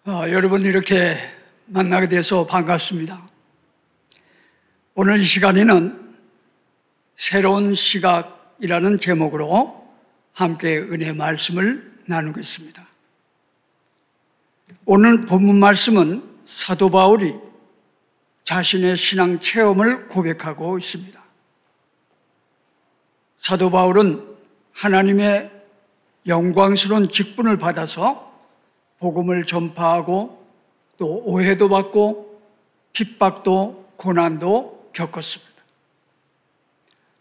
여러분 이렇게 만나게 돼서 반갑습니다. 오늘 이 시간에는 새로운 시각이라는 제목으로 함께 은혜 말씀을 나누겠습니다. 오늘 본문 말씀은 사도 바울이 자신의 신앙 체험을 고백하고 있습니다. 사도 바울은 하나님의 영광스러운 직분을 받아서 복음을 전파하고 또 오해도 받고 핍박도 고난도 겪었습니다.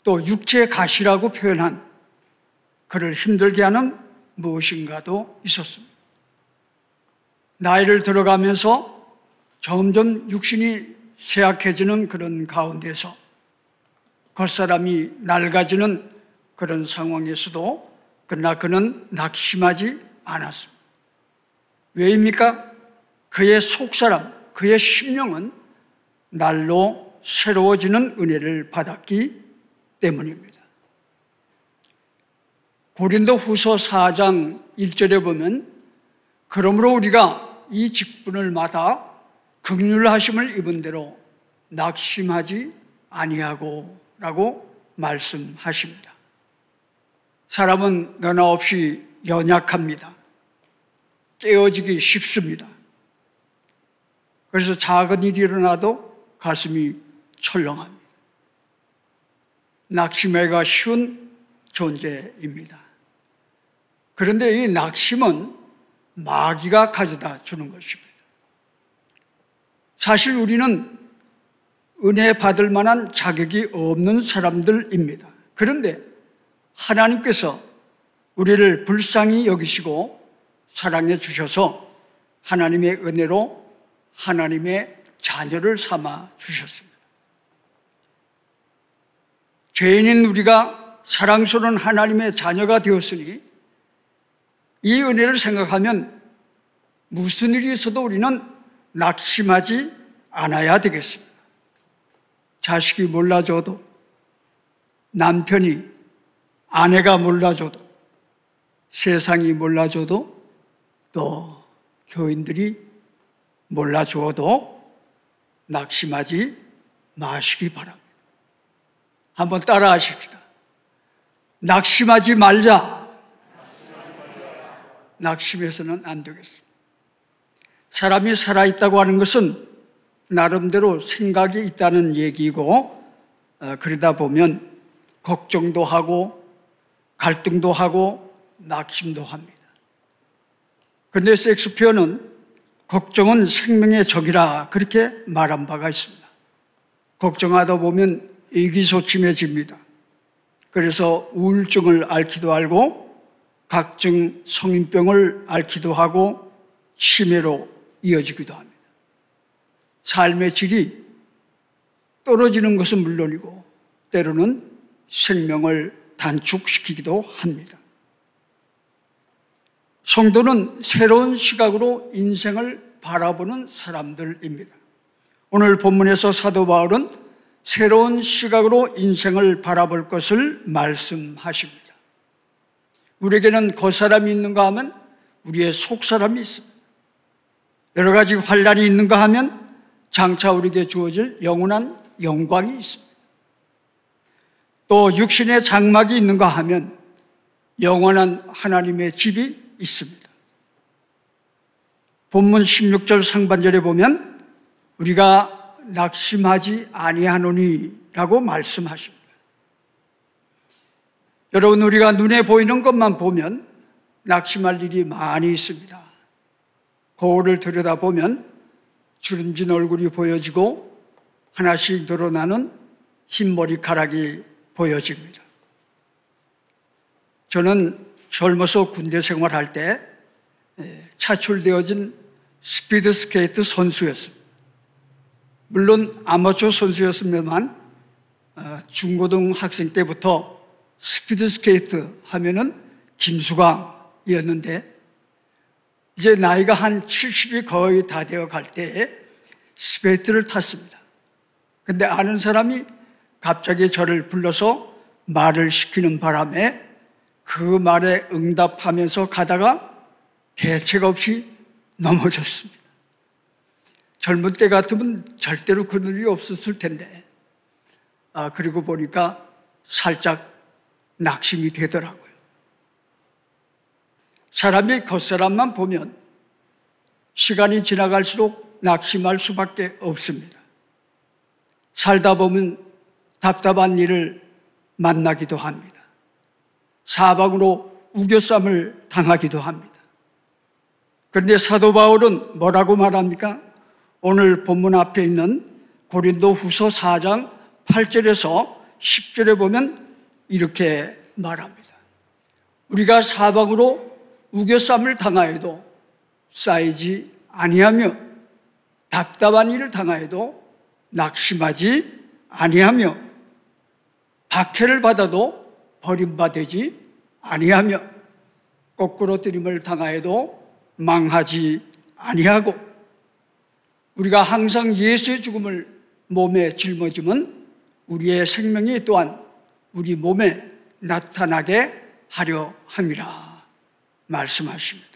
또 육체의 가시라고 표현한 그를 힘들게 하는 무엇인가도 있었습니다. 나이를 들어가면서 점점 육신이 쇠약해지는 그런 가운데서 겉사람이 낡아지는 그런 상황에서도 그러나 그는 낙심하지 않았습니다. 왜입니까? 그의 속사람, 그의 심령은 날로 새로워지는 은혜를 받았기 때문입니다. 고린도 후서 4장 1절에 보면 그러므로 우리가 이 직분을 받아 긍휼하심을 입은 대로 낙심하지 아니하고 라고 말씀하십니다. 사람은 너나 없이 연약합니다. 깨어지기 쉽습니다. 그래서 작은 일이 일어나도 가슴이 철렁합니다. 낙심하기가 쉬운 존재입니다. 그런데 이 낙심은 마귀가 가져다 주는 것입니다. 사실 우리는 은혜 받을 만한 자격이 없는 사람들입니다. 그런데 하나님께서 우리를 불쌍히 여기시고 사랑해 주셔서 하나님의 은혜로 하나님의 자녀를 삼아 주셨습니다. 죄인인 우리가 사랑스러운 하나님의 자녀가 되었으니 이 은혜를 생각하면 무슨 일이 있어도 우리는 낙심하지 않아야 되겠습니다. 자식이 몰라줘도, 남편이, 아내가 몰라줘도, 세상이 몰라줘도, 또 교인들이 몰라주어도 낙심하지 마시기 바랍니다. 한번 따라 하십시다. 낙심하지 말자. 낙심해서는 안 되겠습니다. 사람이 살아있다고 하는 것은 나름대로 생각이 있다는 얘기고, 그러다 보면 걱정도 하고 갈등도 하고 낙심도 합니다. 그런데 셰익스피어는 걱정은 생명의 적이라 그렇게 말한 바가 있습니다. 걱정하다 보면 의기소침해집니다. 그래서 우울증을 앓기도 하고 각종 성인병을 앓기도 하고 치매로 이어지기도 합니다. 삶의 질이 떨어지는 것은 물론이고 때로는 생명을 단축시키기도 합니다. 성도는 새로운 시각으로 인생을 바라보는 사람들입니다. 오늘 본문에서 사도 바울은 새로운 시각으로 인생을 바라볼 것을 말씀하십니다. 우리에게는 겉사람이 있는가 하면 우리의 속사람이 있습니다. 여러 가지 환난이 있는가 하면 장차 우리에게 주어질 영원한 영광이 있습니다. 또 육신의 장막이 있는가 하면 영원한 하나님의 집이 있습니다. 본문 16절 상반절에 보면 우리가 낙심하지 아니하노니 라고 말씀하십니다. 여러분, 우리가 눈에 보이는 것만 보면 낙심할 일이 많이 있습니다. 거울을 들여다보면 주름진 얼굴이 보여지고 하나씩 늘어나는 흰 머리카락이 보여집니다. 저는 젊어서 군대 생활할 때 차출되어진 스피드 스케이트 선수였습니다. 물론 아마추어 선수였습니다만 중고등 학생 때부터 스피드 스케이트 하면은 김수광이었는데 이제 나이가 한 70이 거의 다 되어 갈 때에 스케이트를 탔습니다. 근데 아는 사람이 갑자기 저를 불러서 말을 시키는 바람에 그 말에 응답하면서 가다가 대책 없이 넘어졌습니다. 젊을 때 같으면 절대로 그럴 일이 없었을 텐데, 그리고 보니까 살짝 낙심이 되더라고요. 사람이 겉사람만 보면 시간이 지나갈수록 낙심할 수밖에 없습니다. 살다 보면 답답한 일을 만나기도 합니다. 사방으로 우겨쌈을 당하기도 합니다. 그런데 사도 바울은 뭐라고 말합니까? 오늘 본문 앞에 있는 고린도후서 4장 8절에서 10절에 보면 이렇게 말합니다. 우리가 사방으로 우겨쌈을 당하여도 쌓이지 아니하며 답답한 일을 당하여도 낙심하지 아니하며 박해를 받아도 버림받지 아니하며 거꾸로뜨림을 당하여도 망하지 아니하고 우리가 항상 예수의 죽음을 몸에 짊어지면 우리의 생명이 또한 우리 몸에 나타나게 하려 함이라 말씀하십니다.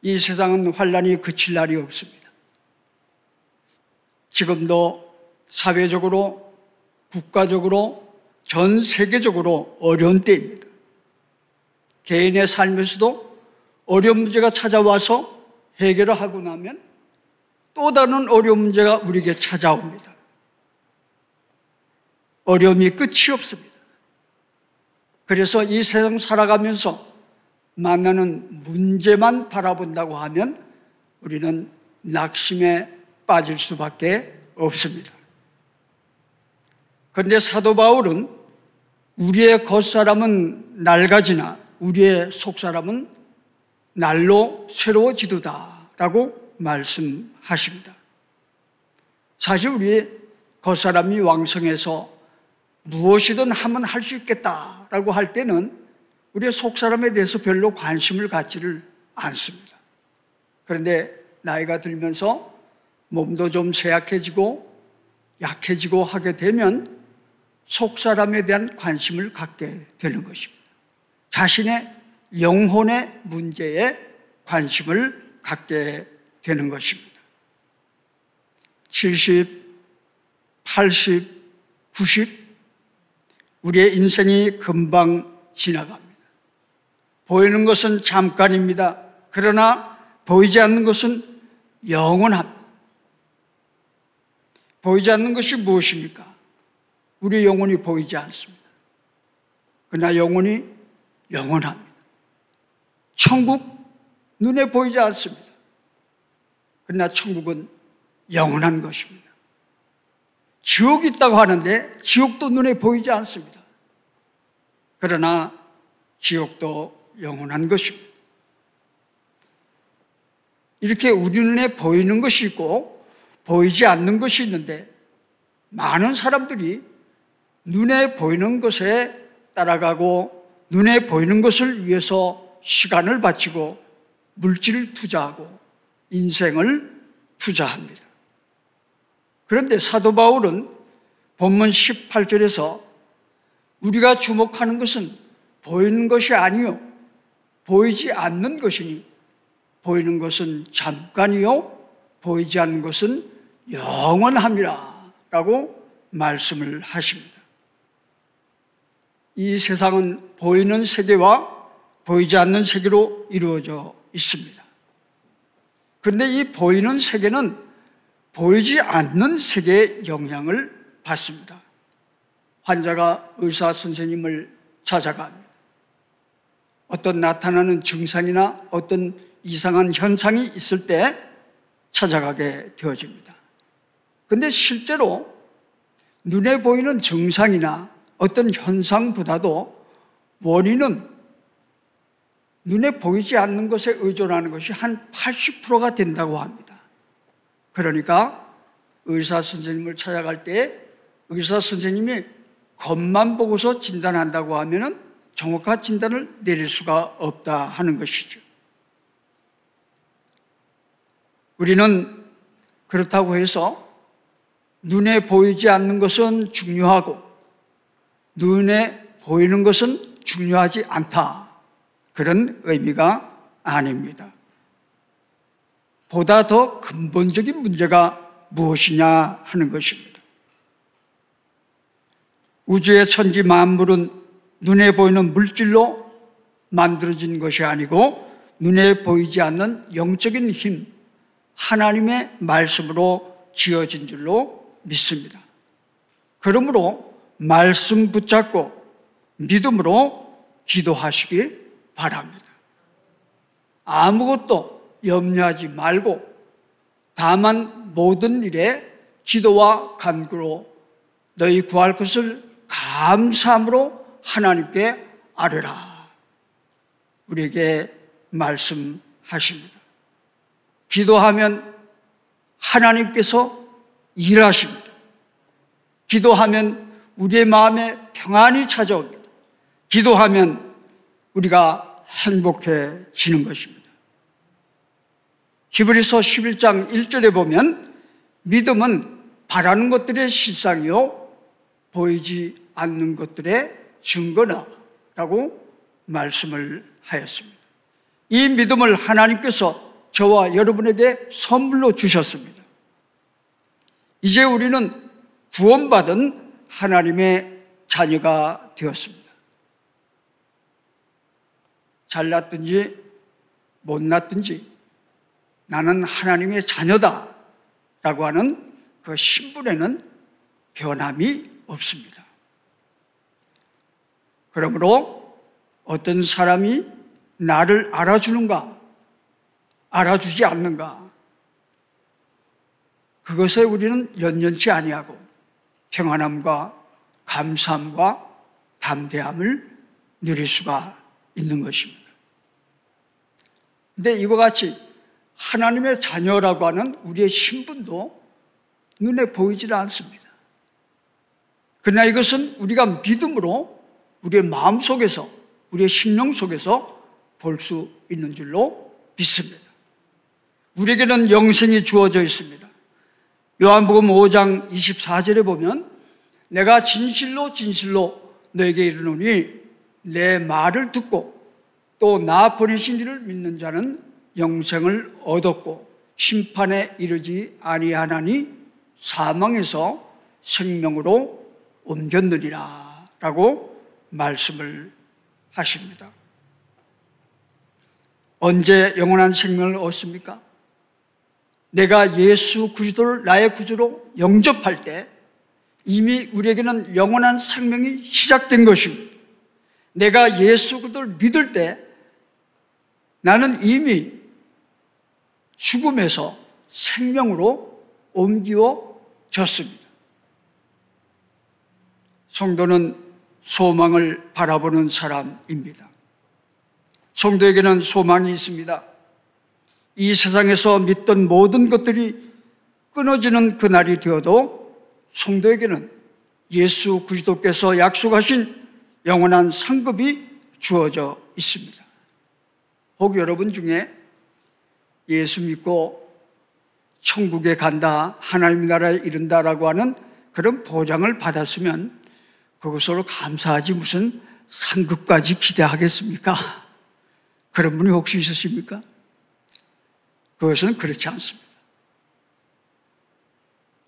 이 세상은 환난이 그칠 날이 없습니다. 지금도 사회적으로, 국가적으로, 전 세계적으로 어려운 때입니다. 개인의 삶에서도 어려운 문제가 찾아와서 해결을 하고 나면 또 다른 어려운 문제가 우리에게 찾아옵니다. 어려움이 끝이 없습니다. 그래서 이 세상 살아가면서 만나는 문제만 바라본다고 하면 우리는 낙심에 빠질 수밖에 없습니다. 그런데 사도 바울은 우리의 겉사람은 낡아지나 우리의 속사람은 날로 새로워지도다라고 말씀하십니다. 사실 우리의 겉사람이 왕성해서 무엇이든 하면 할 수 있겠다라고 할 때는 우리의 속사람에 대해서 별로 관심을 갖지를 않습니다. 그런데 나이가 들면서 몸도 좀 쇠약해지고 약해지고 하게 되면 속사람에 대한 관심을 갖게 되는 것입니다. 자신의 영혼의 문제에 관심을 갖게 되는 것입니다. 70, 80, 90 우리의 인생이 금방 지나갑니다. 보이는 것은 잠깐입니다. 그러나 보이지 않는 것은 영원합니다. 보이지 않는 것이 무엇입니까? 우리 영혼이 보이지 않습니다. 그러나 영혼이 영원합니다. 천국 눈에 보이지 않습니다. 그러나 천국은 영원한 것입니다. 지옥이 있다고 하는데 지옥도 눈에 보이지 않습니다. 그러나 지옥도 영원한 것입니다. 이렇게 우리 눈에 보이는 것이 있고 보이지 않는 것이 있는데 많은 사람들이 눈에 보이는 것에 따라가고 눈에 보이는 것을 위해서 시간을 바치고 물질을 투자하고 인생을 투자합니다. 그런데 사도 바울은 본문 18절에서 우리가 주목하는 것은 보이는 것이 아니요 보이지 않는 것이니 보이는 것은 잠깐이요 보이지 않는 것은 영원함이라 라고 말씀을 하십니다. 이 세상은 보이는 세계와 보이지 않는 세계로 이루어져 있습니다. 그런데 이 보이는 세계는 보이지 않는 세계의 영향을 받습니다. 환자가 의사 선생님을 찾아갑니다. 어떤 나타나는 증상이나 어떤 이상한 현상이 있을 때 찾아가게 되어집니다. 그런데 실제로 눈에 보이는 증상이나 어떤 현상보다도 원인은 눈에 보이지 않는 것에 의존하는 것이 한 80%가 된다고 합니다. 그러니까 의사 선생님을 찾아갈 때 의사 선생님이 겉만 보고서 진단한다고 하면 정확한 진단을 내릴 수가 없다 하는 것이죠. 우리는 그렇다고 해서 눈에 보이지 않는 것은 중요하고 눈에 보이는 것은 중요하지 않다. 그런 의미가 아닙니다. 보다 더 근본적인 문제가 무엇이냐 하는 것입니다. 우주의 천지 만물은 눈에 보이는 물질로 만들어진 것이 아니고 눈에 보이지 않는 영적인 힘, 하나님의 말씀으로 지어진 줄로 믿습니다. 그러므로 말씀 붙잡고 믿음으로 기도하시기 바랍니다. 아무것도 염려하지 말고 다만 모든 일에 기도와 간구로 너희 구할 것을 감사함으로 하나님께 아뢰라. 우리에게 말씀하십니다. 기도하면 하나님께서 일하십니다. 기도하면 우리의 마음에 평안이 찾아옵니다. 기도하면 우리가 행복해지는 것입니다. 히브리서 11장 1절에 보면 믿음은 바라는 것들의 실상이요 보이지 않는 것들의 증거라고 말씀을 하였습니다. 이 믿음을 하나님께서 저와 여러분에게 선물로 주셨습니다. 이제 우리는 구원받은 하나님의 자녀가 되었습니다. 잘났든지 못났든지 나는 하나님의 자녀다 라고 하는 그 신분에는 변함이 없습니다. 그러므로 어떤 사람이 나를 알아주는가, 알아주지 않는가, 그것에 우리는 연연치 아니하고 평안함과 감사함과 담대함을 누릴 수가 있는 것입니다. 그런데 이와 같이 하나님의 자녀라고 하는 우리의 신분도 눈에 보이질 않습니다. 그러나 이것은 우리가 믿음으로 우리의 마음속에서, 우리의 심령 속에서 볼 수 있는 줄로 믿습니다. 우리에게는 영생이 주어져 있습니다. 요한복음 5장 24절에 보면 내가 진실로 진실로 너에게 이르노니 내 말을 듣고 또 나 보내신 이를 믿는 자는 영생을 얻었고 심판에 이르지 아니하나니 사망에서 생명으로 옮겼느니라 라고 말씀을 하십니다. 언제 영원한 생명을 얻습니까? 내가 예수 그리스도를 나의 구주로 영접할 때 이미 우리에게는 영원한 생명이 시작된 것입니다. 내가 예수 그리스도를 믿을 때 나는 이미 죽음에서 생명으로 옮겨졌습니다. 성도는 소망을 바라보는 사람입니다. 성도에게는 소망이 있습니다. 이 세상에서 믿던 모든 것들이 끊어지는 그날이 되어도 성도에게는 예수 그리스도께서 약속하신 영원한 상급이 주어져 있습니다. 혹 여러분 중에 예수 믿고 천국에 간다, 하나님 나라에 이른다라고 하는 그런 보장을 받았으면 그것으로 감사하지 무슨 상급까지 기대하겠습니까? 그런 분이 혹시 있으십니까? 그것은 그렇지 않습니다.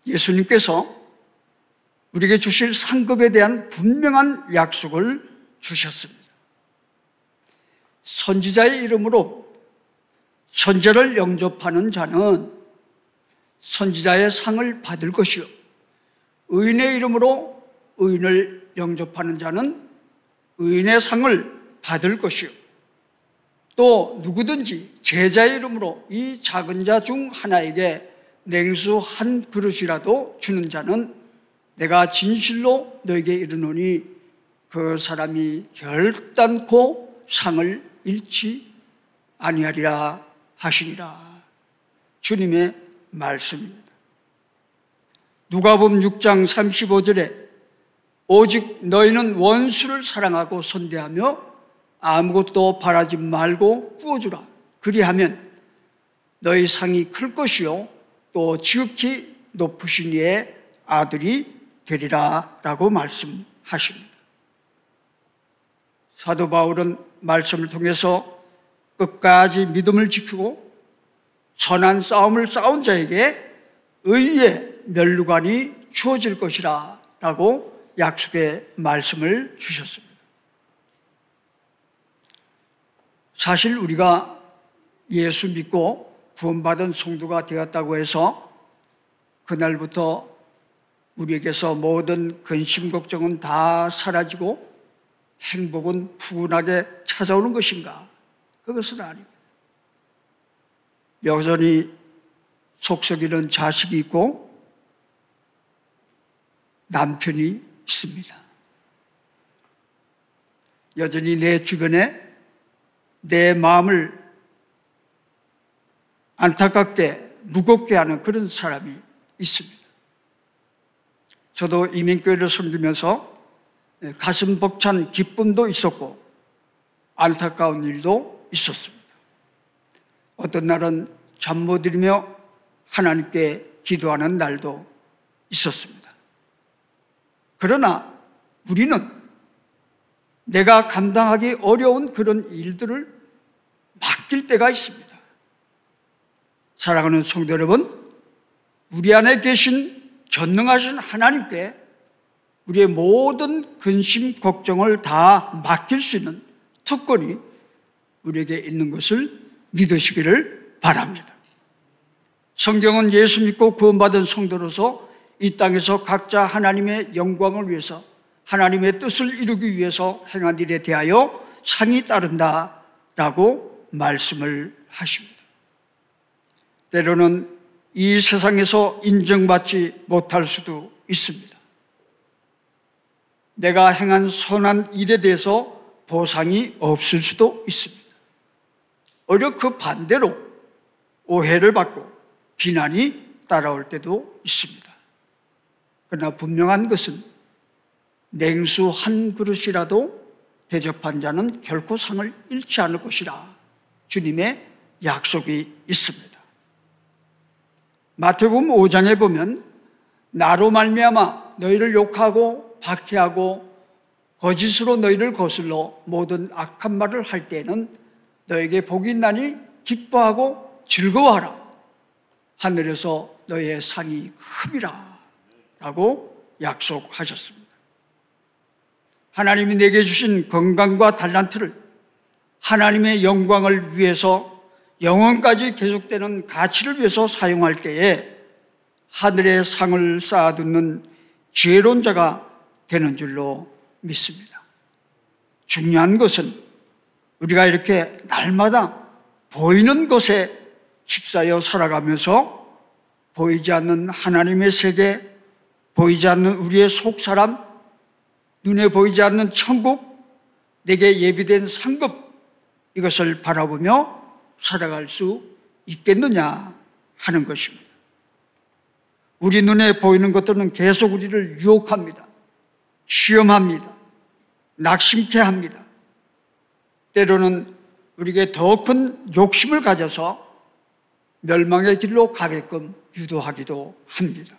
예수님께서 우리에게 주실 상급에 대한 분명한 약속을 주셨습니다. 선지자의 이름으로 선지자를 영접하는 자는 선지자의 상을 받을 것이요, 의인의 이름으로 의인을 영접하는 자는 의인의 상을 받을 것이요, 또 누구든지 제자의 이름으로 이 작은 자 중 하나에게 냉수 한 그릇이라도 주는 자는 내가 진실로 너에게 이르노니 그 사람이 결단코 상을 잃지 아니하리라 하시니라. 주님의 말씀입니다. 누가복음 6장 35절에 오직 너희는 원수를 사랑하고 선대하며 아무것도 바라지 말고 구워주라. 그리하면 너희 상이 클 것이요 또 지극히 높으신 이의 아들이 되리라 라고 말씀하십니다. 사도 바울은 말씀을 통해서 끝까지 믿음을 지키고 선한 싸움을 싸운 자에게 의의 면류관이 주어질 것이라 라고 약속의 말씀을 주셨습니다. 사실 우리가 예수 믿고 구원받은 성도가 되었다고 해서 그날부터 우리에게서 모든 근심 걱정은 다 사라지고 행복은 푸근하게 찾아오는 것인가? 그것은 아닙니다. 여전히 속썩이는 자식이 있고 남편이 있습니다. 여전히 내 주변에 내 마음을 안타깝게 무겁게 하는 그런 사람이 있습니다. 저도 이민교회를 섬기면서 가슴 벅찬 기쁨도 있었고 안타까운 일도 있었습니다. 어떤 날은 잠 못 이루며 하나님께 기도하는 날도 있었습니다. 그러나 우리는 내가 감당하기 어려운 그런 일들을 맡길 때가 있습니다. 사랑하는 성도 여러분, 우리 안에 계신 전능하신 하나님께 우리의 모든 근심, 걱정을 다 맡길 수 있는 특권이 우리에게 있는 것을 믿으시기를 바랍니다. 성경은 예수 믿고 구원받은 성도로서 이 땅에서 각자 하나님의 영광을 위해서 하나님의 뜻을 이루기 위해서 행한 일에 대하여 상이 따른다라고 말씀을 하십니다. 때로는 이 세상에서 인정받지 못할 수도 있습니다. 내가 행한 선한 일에 대해서 보상이 없을 수도 있습니다. 오히려 그 반대로 오해를 받고 비난이 따라올 때도 있습니다. 그러나 분명한 것은 냉수 한 그릇이라도 대접한 자는 결코 상을 잃지 않을 것이라 주님의 약속이 있습니다. 마태복음 5장에 보면 나로 말미암아 너희를 욕하고 박해하고 거짓으로 너희를 거슬러 모든 악한 말을 할 때에는 너에게 복이 있나니 기뻐하고 즐거워하라. 하늘에서 너희의 상이 큼이라 라고 약속하셨습니다. 하나님이 내게 주신 건강과 달란트를 하나님의 영광을 위해서 영원까지 계속되는 가치를 위해서 사용할 때에 하늘의 상을 쌓아두는 지혜로운 자가 되는 줄로 믿습니다. 중요한 것은 우리가 이렇게 날마다 보이는 것에 휩싸여 살아가면서 보이지 않는 하나님의 세계, 보이지 않는 우리의 속사람, 눈에 보이지 않는 천국, 내게 예비된 상급, 이것을 바라보며 살아갈 수 있겠느냐 하는 것입니다. 우리 눈에 보이는 것들은 계속 우리를 유혹합니다. 시험합니다. 낙심케 합니다. 때로는 우리에게 더 큰 욕심을 가져서 멸망의 길로 가게끔 유도하기도 합니다.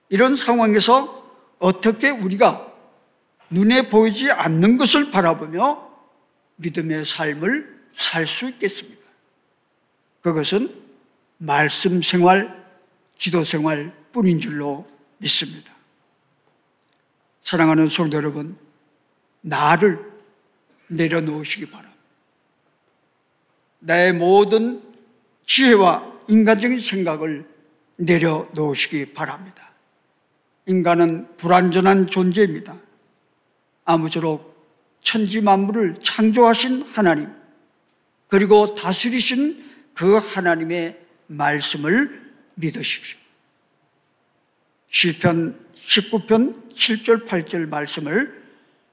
이런 상황에서 어떻게 우리가 눈에 보이지 않는 것을 바라보며 믿음의 삶을 살 수 있겠습니까? 그것은 말씀 생활, 기도 생활 뿐인 줄로 믿습니다. 사랑하는 성도 여러분, 나를 내려놓으시기 바랍니다. 나의 모든 지혜와 인간적인 생각을 내려놓으시기 바랍니다. 인간은 불완전한 존재입니다. 아무쪼록 천지 만물을 창조하신 하나님, 그리고 다스리신 그 하나님의 말씀을 믿으십시오. 시편 19편 7절 8절 말씀을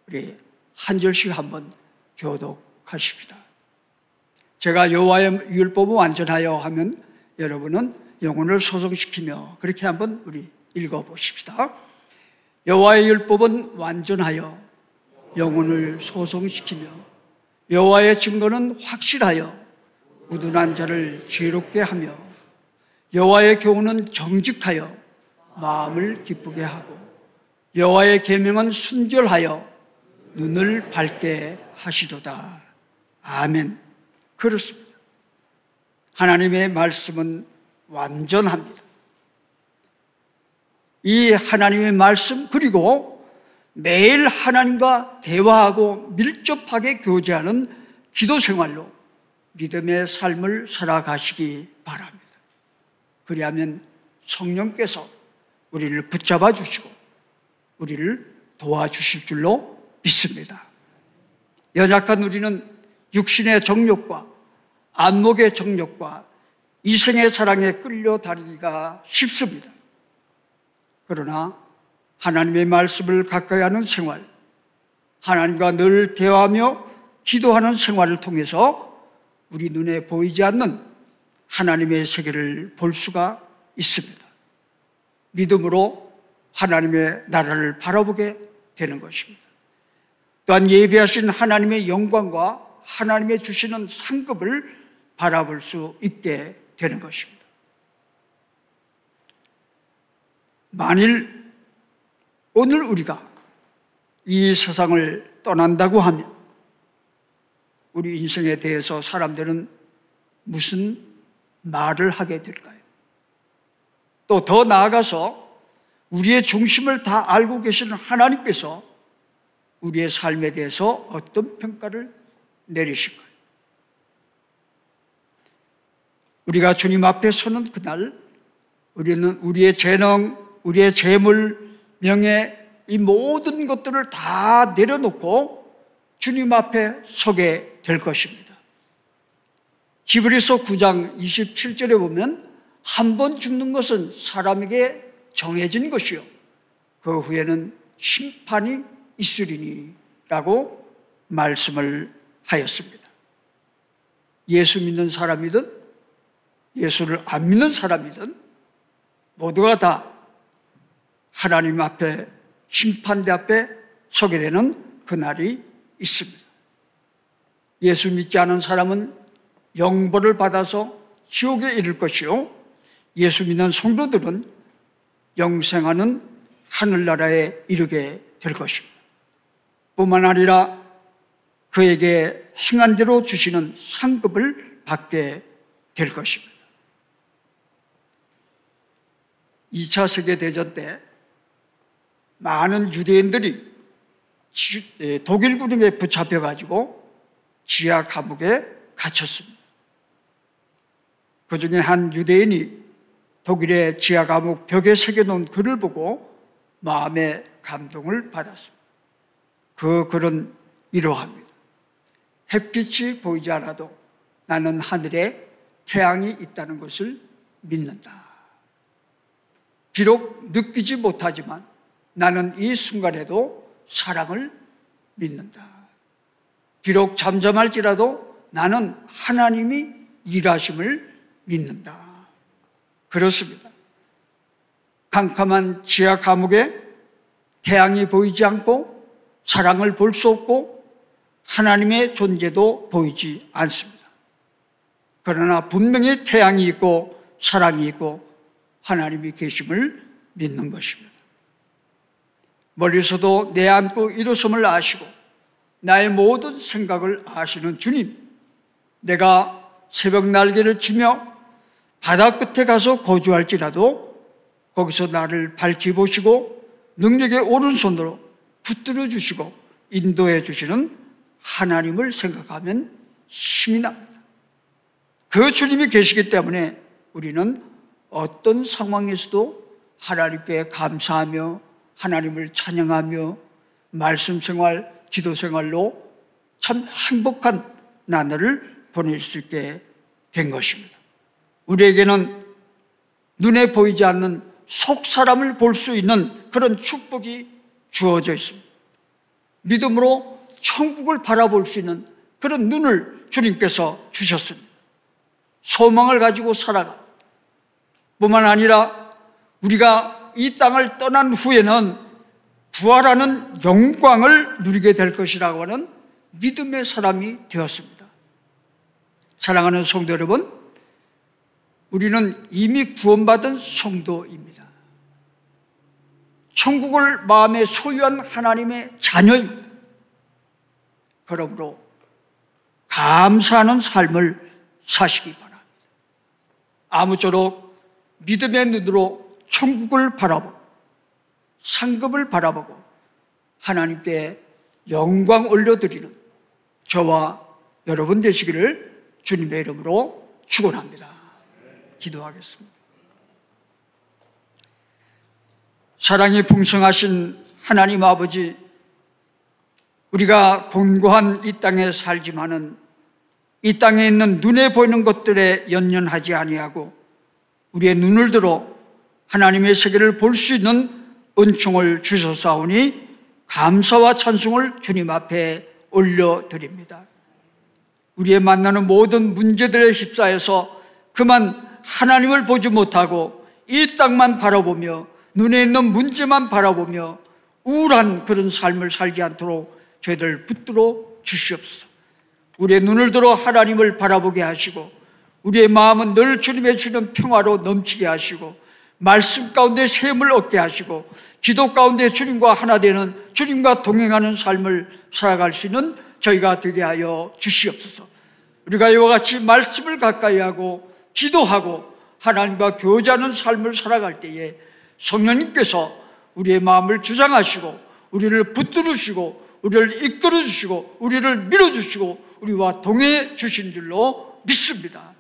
우리 한 절씩 한번 교독하십시다. 제가 여호와의 율법을 완전하여 하면 여러분은 영혼을 소성시키며, 그렇게 한번 우리 읽어보십시다. 여호와의 율법은 완전하여 영혼을 소성시키며 여호와의 증거는 확실하여 우둔한 자를 지혜롭게 하며 여호와의 교훈은 정직하여 마음을 기쁘게 하고 여호와의 계명은 순결하여 눈을 밝게 하시도다. 아멘. 그렇습니다. 하나님의 말씀은 완전합니다. 이 하나님의 말씀, 그리고 매일 하나님과 대화하고 밀접하게 교제하는 기도 생활로 믿음의 삶을 살아가시기 바랍니다. 그리하면 성령께서 우리를 붙잡아 주시고 우리를 도와주실 줄로 믿습니다. 연약한 우리는 육신의 정욕과 안목의 정욕과 이생의 사랑에 끌려다니기가 쉽습니다. 그러나 하나님의 말씀을 가까이 하는 생활, 하나님과 늘 대화하며 기도하는 생활을 통해서 우리 눈에 보이지 않는 하나님의 세계를 볼 수가 있습니다. 믿음으로 하나님의 나라를 바라보게 되는 것입니다. 또한 예비하신 하나님의 영광과 하나님의 주시는 상급을 바라볼 수 있게 되는 것입니다. 만일 오늘 우리가 이 세상을 떠난다고 하면 우리 인생에 대해서 사람들은 무슨 말을 하게 될까요? 또 더 나아가서 우리의 중심을 다 알고 계시는 하나님께서 우리의 삶에 대해서 어떤 평가를 내리실까요? 우리가 주님 앞에 서는 그날 우리는 우리의 재능, 우리의 재물, 명예, 이 모든 것들을 다 내려놓고 주님 앞에 서게 될 것입니다. 히브리서 9장 27절에 보면 한 번 죽는 것은 사람에게 정해진 것이요 그 후에는 심판이 있으리니 라고 말씀을 하였습니다. 예수 믿는 사람이든 예수를 안 믿는 사람이든 모두가 다 하나님 앞에 심판대 앞에 서게 되는 그날이 있습니다. 예수 믿지 않은 사람은 영벌을 받아서 지옥에 이를 것이요 예수 믿는 성도들은 영생하는 하늘나라에 이르게 될 것입니다. 뿐만 아니라 그에게 행한 대로 주시는 상급을 받게 될 것입니다. 2차 세계대전 때 많은 유대인들이 독일 군에 붙잡혀가지고 지하 감옥에 갇혔습니다. 그 중에 한 유대인이 독일의 지하 감옥 벽에 새겨놓은 글을 보고 마음의 감동을 받았습니다. 그 글은 이러합니다. 햇빛이 보이지 않아도 나는 하늘에 태양이 있다는 것을 믿는다. 비록 느끼지 못하지만 나는 이 순간에도 사랑을 믿는다. 비록 잠잠할지라도 나는 하나님이 일하심을 믿는다. 그렇습니다. 캄캄한 지하 감옥에 태양이 보이지 않고 사랑을 볼 수 없고 하나님의 존재도 보이지 않습니다. 그러나 분명히 태양이 있고 사랑이 있고 하나님이 계심을 믿는 것입니다. 멀리서도 내 안고 일어섬을 아시고 나의 모든 생각을 아시는 주님, 내가 새벽 날개를 치며 바다 끝에 가서 거주할지라도 거기서 나를 밝히 보시고 능력의 오른손으로 붙들어 주시고 인도해 주시는 하나님을 생각하면 힘이 납니다. 그 주님이 계시기 때문에 우리는 어떤 상황에서도 하나님께 감사하며 하나님을 찬양하며 말씀 생활, 기도 생활로 참 행복한 나날을 보낼 수 있게 된 것입니다. 우리에게는 눈에 보이지 않는 속 사람을 볼 수 있는 그런 축복이 주어져 있습니다. 믿음으로 천국을 바라볼 수 있는 그런 눈을 주님께서 주셨습니다. 소망을 가지고 살아가 뿐만 아니라 우리가 이 땅을 떠난 후에는 부활하는 영광을 누리게 될 것이라고 하는 믿음의 사람이 되었습니다. 사랑하는 성도 여러분, 우리는 이미 구원받은 성도입니다. 천국을 마음에 소유한 하나님의 자녀입니다. 그러므로 감사하는 삶을 사시기 바랍니다. 아무쪼록 믿음의 눈으로 천국을 바라보고 상급을 바라보고 하나님께 영광 올려드리는 저와 여러분 되시기를 주님의 이름으로 축원합니다. 기도하겠습니다. 사랑이 풍성하신 하나님 아버지, 우리가 곤고한 이 땅에 살지만은 이 땅에 있는 눈에 보이는 것들에 연연하지 아니하고 우리의 눈을 들어 하나님의 세계를 볼 수 있는 은총을 주셨사오니 감사와 찬송을 주님 앞에 올려드립니다. 우리의 만나는 모든 문제들에 휩싸여서 그만 하나님을 보지 못하고 이 땅만 바라보며 눈에 있는 문제만 바라보며 우울한 그런 삶을 살지 않도록 저희들 붙들어 주시옵소서. 우리의 눈을 들어 하나님을 바라보게 하시고 우리의 마음은 늘 주님의 주는 평화로 넘치게 하시고 말씀 가운데 샘을 얻게 하시고 기도 가운데 주님과 하나 되는 주님과 동행하는 삶을 살아갈 수 있는 저희가 되게 하여 주시옵소서. 우리가 이와 같이 말씀을 가까이 하고 기도하고 하나님과 교제하는 삶을 살아갈 때에 성령님께서 우리의 마음을 주장하시고 우리를 붙들으시고 우리를 이끌어 주시고 우리를 밀어주시고 우리와 동행해 주신 줄로 믿습니다.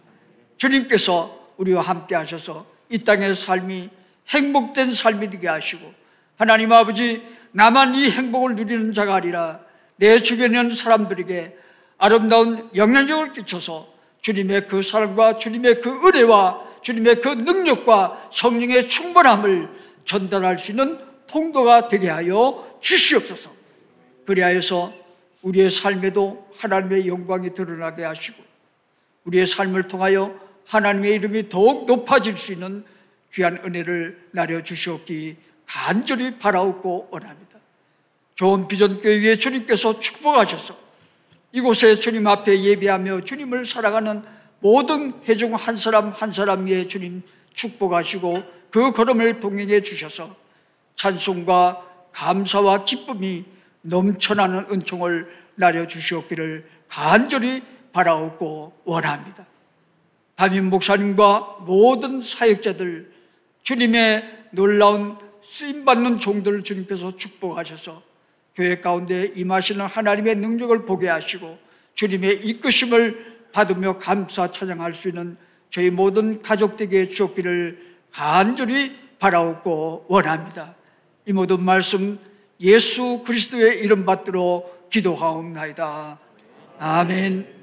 주님께서 우리와 함께 하셔서 이 땅의 삶이 행복된 삶이 되게 하시고 하나님 아버지, 나만 이 행복을 누리는 자가 아니라 내 주변에 있는 사람들에게 아름다운 영향력을 끼쳐서 주님의 그 사랑과 주님의 그 은혜와 주님의 그 능력과 성령의 충만함을 전달할 수 있는 통도가 되게 하여 주시옵소서. 그리하여서 우리의 삶에도 하나님의 영광이 드러나게 하시고 우리의 삶을 통하여 하나님의 이름이 더욱 높아질 수 있는 귀한 은혜를 나려주시옵기 간절히 바라옵고 원합니다. 좋은 비전교회 위에 주님께서 축복하셔서 이곳에 주님 앞에 예배하며 주님을 살아가는 모든 회중 한 사람 한 사람 위에 주님 축복하시고 그 걸음을 동행해 주셔서 찬송과 감사와 기쁨이 넘쳐나는 은총을 나려주시옵기를 간절히 바라옵고 원합니다. 담임 목사님과 모든 사역자들, 주님의 놀라운 쓰임받는 종들을 주님께서 축복하셔서 교회 가운데 임하시는 하나님의 능력을 보게 하시고 주님의 이끄심을 받으며 감사 찬양할 수 있는 저희 모든 가족들에게 주옵기를 간절히 바라옵고 원합니다. 이 모든 말씀 예수 그리스도의 이름 받들어 기도하옵나이다. 아멘.